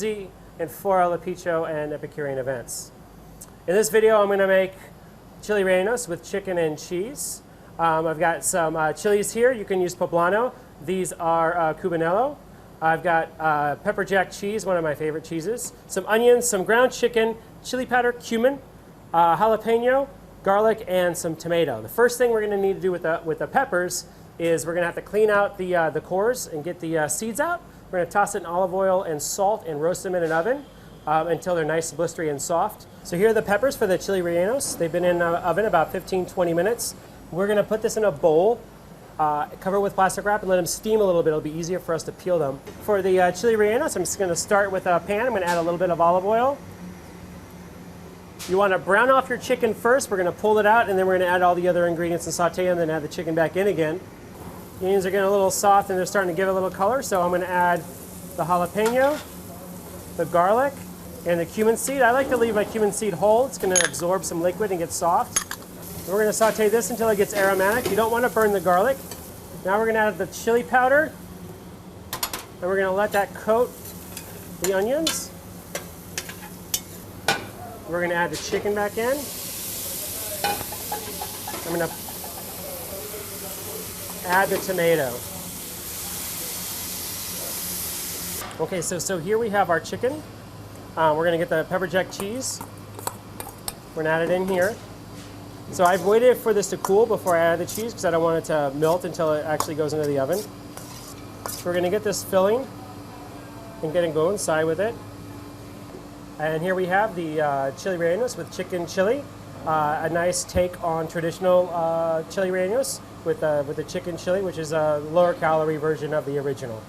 jacuzzi and 4 Alapicho and Epicurean events. In this video, I'm going to make chili rellenos with chicken and cheese. I've got some chilies here. You can use poblano. These are cubanello. I've got pepper jack cheese, one of my favorite cheeses, some onions, some ground chicken, chili powder, cumin, jalapeno, garlic, and some tomato. The first thing we're going to need to do with the peppers is we're going to have to clean out the cores and get the seeds out. We're going to toss it in olive oil and salt and roast them in an oven until they're nice, blistery, and soft. So here are the peppers for the chili rellenos. They've been in the oven about 15-20 minutes. We're going to put this in a bowl, cover it with plastic wrap, and let them steam a little bit. It'll be easier for us to peel them. For the chili rellenos, I'm just going to start with a pan. I'm going to add a little bit of olive oil. You want to brown off your chicken first. We're going to pull it out, and then we're going to add all the other ingredients and saute them, and then add the chicken back in again. The onions are getting a little soft, and they're starting to give it a little color, so I'm going to add the jalapeno, the garlic, and the cumin seed. I like to leave my cumin seed whole. It's going to absorb some liquid and get soft. And we're going to saute this until it gets aromatic. You don't want to burn the garlic. Now we're going to add the chili powder, and we're going to let that coat the onions. We're going to add the chicken back in. I'm going to add the tomato. Okay, so here we have our chicken. We're going to get the pepper jack cheese. We're going to add it in here. So I've waited for this to cool before I add the cheese because I don't want it to melt until it actually goes into the oven. So we're going to get this filling and get it going inside with it. And here we have the chili rellenos with chicken chili. A nice take on traditional chili rellenos with the chicken chili, which is a lower calorie version of the original.